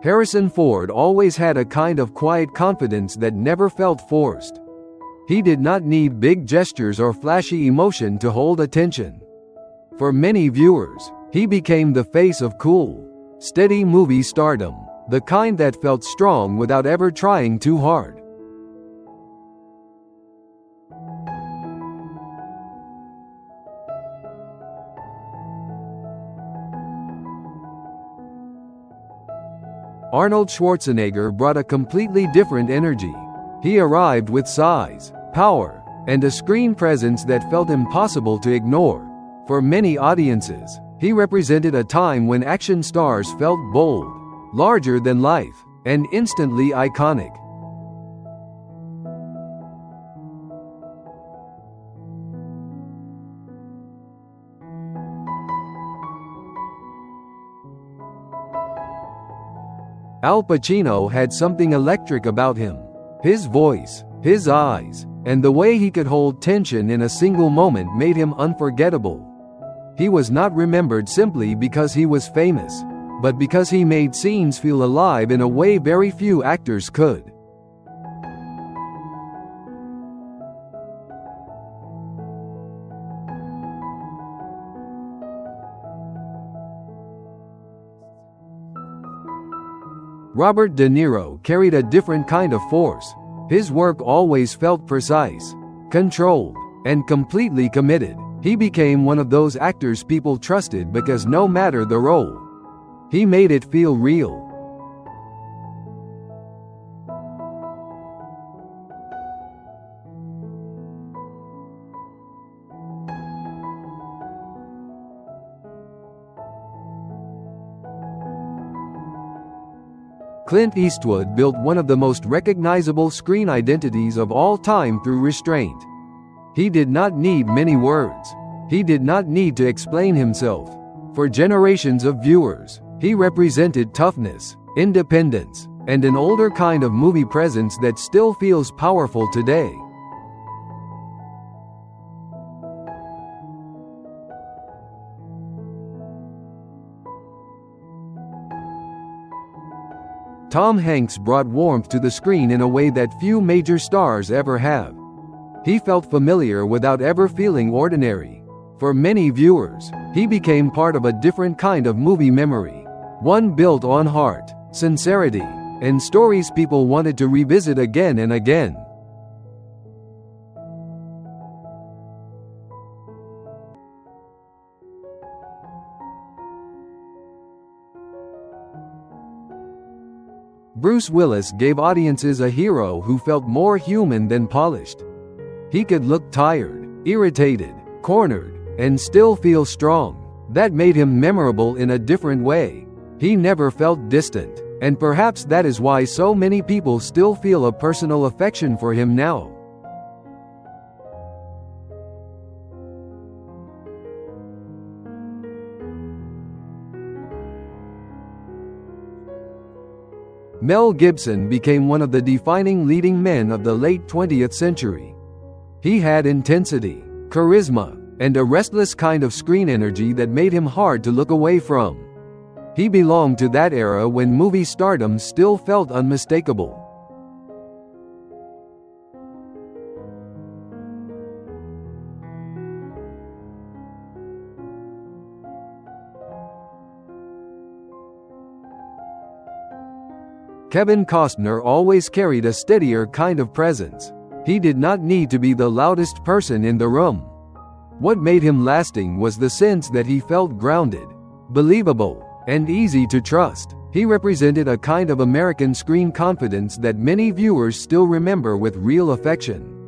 Harrison Ford always had a kind of quiet confidence that never felt forced. He did not need big gestures or flashy emotion to hold attention. For many viewers, he became the face of cool, steady movie stardom, the kind that felt strong without ever trying too hard. Arnold Schwarzenegger brought a completely different energy. He arrived with size, power, and a screen presence that felt impossible to ignore. For many audiences, he represented a time when action stars felt bold, larger than life, and instantly iconic. Al Pacino had something electric about him. His voice, his eyes, and the way he could hold tension in a single moment made him unforgettable. He was not remembered simply because he was famous, but because he made scenes feel alive in a way very few actors could. Robert De Niro carried a different kind of force. His work always felt precise, controlled, and completely committed. He became one of those actors people trusted because no matter the role, he made it feel real. Clint Eastwood built one of the most recognizable screen identities of all time through restraint. He did not need many words. He did not need to explain himself. For generations of viewers, he represented toughness, independence, and an older kind of movie presence that still feels powerful today. Tom Hanks brought warmth to the screen in a way that few major stars ever have. He felt familiar without ever feeling ordinary. For many viewers, he became part of a different kind of movie memory, one built on heart, sincerity, and stories people wanted to revisit again and again. Bruce Willis gave audiences a hero who felt more human than polished. He could look tired, irritated, cornered, and still feel strong. That made him memorable in a different way. He never felt distant, and perhaps that is why so many people still feel a personal affection for him now. Mel Gibson became one of the defining leading men of the late 20th century. He had intensity, charisma, and a restless kind of screen energy that made him hard to look away from. He belonged to that era when movie stardom still felt unmistakable. Kevin Costner always carried a steadier kind of presence. He did not need to be the loudest person in the room. What made him lasting was the sense that he felt grounded, believable, and easy to trust. He represented a kind of American screen confidence that many viewers still remember with real affection.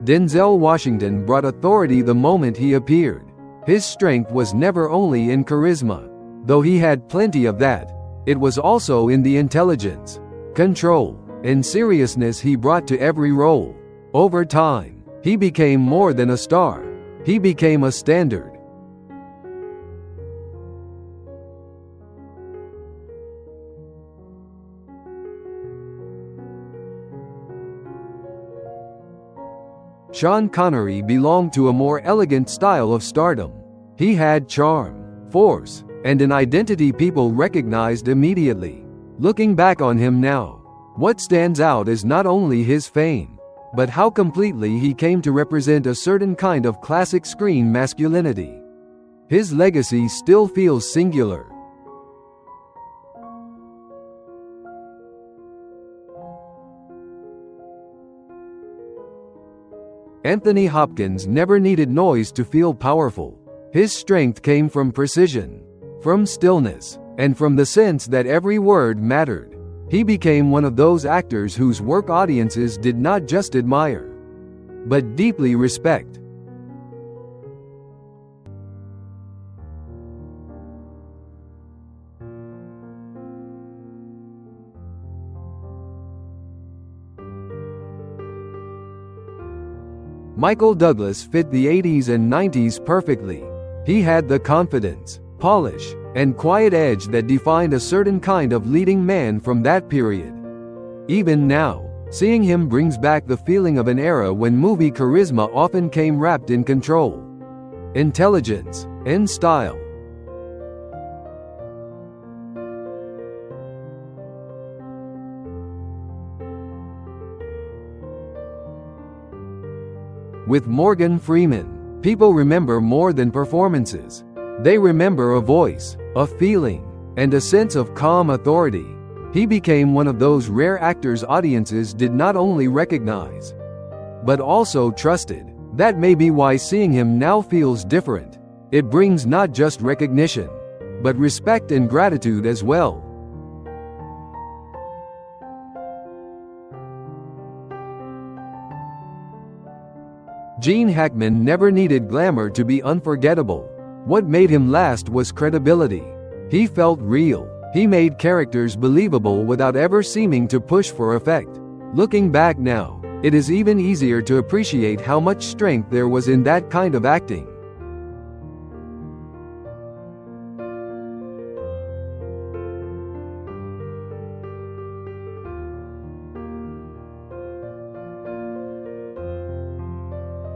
Denzel Washington brought authority the moment he appeared. His strength was never only in charisma, though he had plenty of that. It was also in the intelligence, control, and seriousness he brought to every role. Over time, he became more than a star. He became a standard. Sean Connery belonged to a more elegant style of stardom. He had charm, force, and an identity people recognized immediately. Looking back on him now, what stands out is not only his fame, but how completely he came to represent a certain kind of classic screen masculinity. His legacy still feels singular. Anthony Hopkins never needed noise to feel powerful. His strength came from precision, from stillness, and from the sense that every word mattered. He became one of those actors whose work audiences did not just admire, but deeply respect. Michael Douglas fit the 80s and 90s perfectly. He had the confidence, polish, and quiet edge that defined a certain kind of leading man from that period. Even now, seeing him brings back the feeling of an era when movie charisma often came wrapped in control, intelligence, and style. With Morgan Freeman, people remember more than performances. They remember a voice, a feeling, and a sense of calm authority. He became one of those rare actors audiences did not only recognize, but also trusted. That may be why seeing him now feels different. It brings not just recognition, but respect and gratitude as well. Gene Hackman never needed glamour to be unforgettable. What made him last was credibility. He felt real. He made characters believable without ever seeming to push for effect. Looking back now, it is even easier to appreciate how much strength there was in that kind of acting.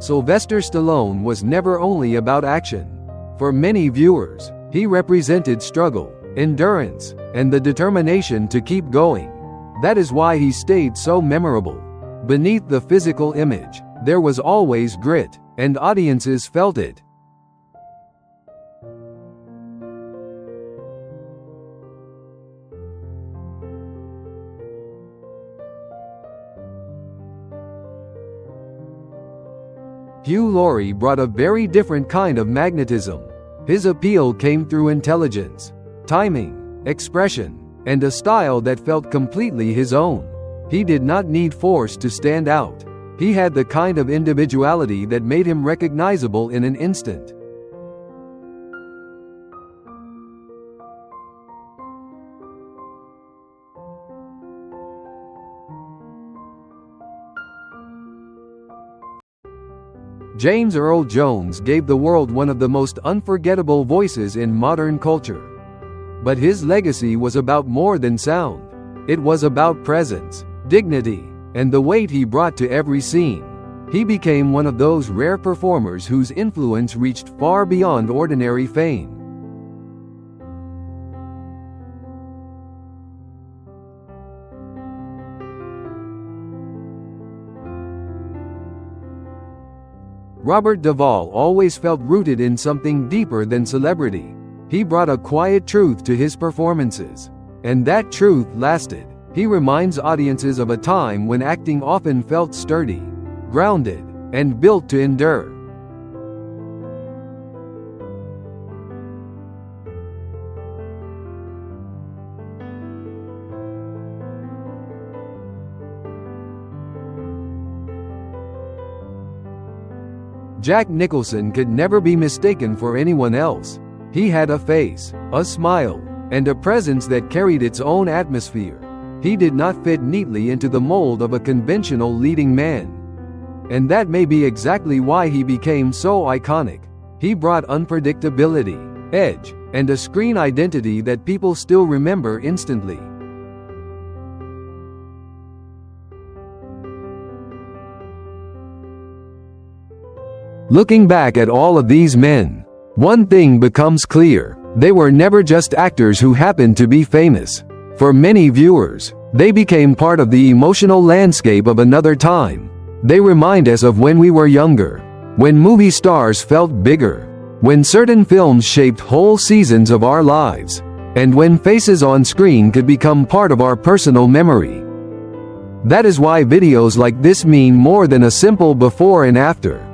Sylvester Stallone was never only about action. For many viewers, he represented struggle, endurance, and the determination to keep going. That is why he stayed so memorable. Beneath the physical image, there was always grit, and audiences felt it. Hugh Laurie brought a very different kind of magnetism. His appeal came through intelligence, timing, expression, and a style that felt completely his own. He did not need force to stand out. He had the kind of individuality that made him recognizable in an instant. James Earl Jones gave the world one of the most unforgettable voices in modern culture. But his legacy was about more than sound. It was about presence, dignity, and the weight he brought to every scene. He became one of those rare performers whose influence reached far beyond ordinary fame. Robert Duvall always felt rooted in something deeper than celebrity. He brought a quiet truth to his performances, and that truth lasted. He reminds audiences of a time when acting often felt sturdy, grounded, and built to endure. Jack Nicholson could never be mistaken for anyone else. He had a face, a smile, and a presence that carried its own atmosphere. He did not fit neatly into the mold of a conventional leading man. And that may be exactly why he became so iconic. He brought unpredictability, edge, and a screen identity that people still remember instantly. Looking back at all of these men, one thing becomes clear: they were never just actors who happened to be famous. For many viewers, they became part of the emotional landscape of another time. They remind us of when we were younger, when movie stars felt bigger, when certain films shaped whole seasons of our lives, and when faces on screen could become part of our personal memory. That is why videos like this mean more than a simple before and after.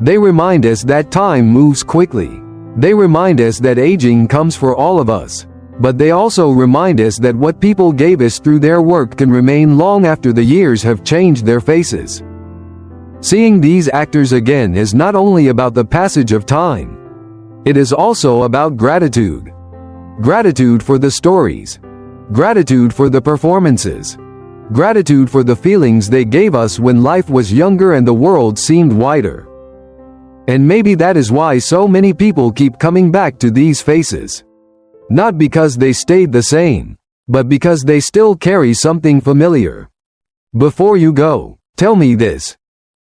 They remind us that time moves quickly. They remind us that aging comes for all of us. But they also remind us that what people gave us through their work can remain long after the years have changed their faces. Seeing these actors again is not only about the passage of time. It is also about gratitude. Gratitude for the stories. Gratitude for the performances. Gratitude for the feelings they gave us when life was younger and the world seemed wider. And maybe that is why so many people keep coming back to these faces. Not because they stayed the same, but because they still carry something familiar. Before you go, tell me this.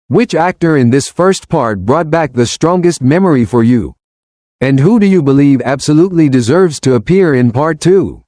Which actor in this first part brought back the strongest memory for you? And who do you believe absolutely deserves to appear in part 2?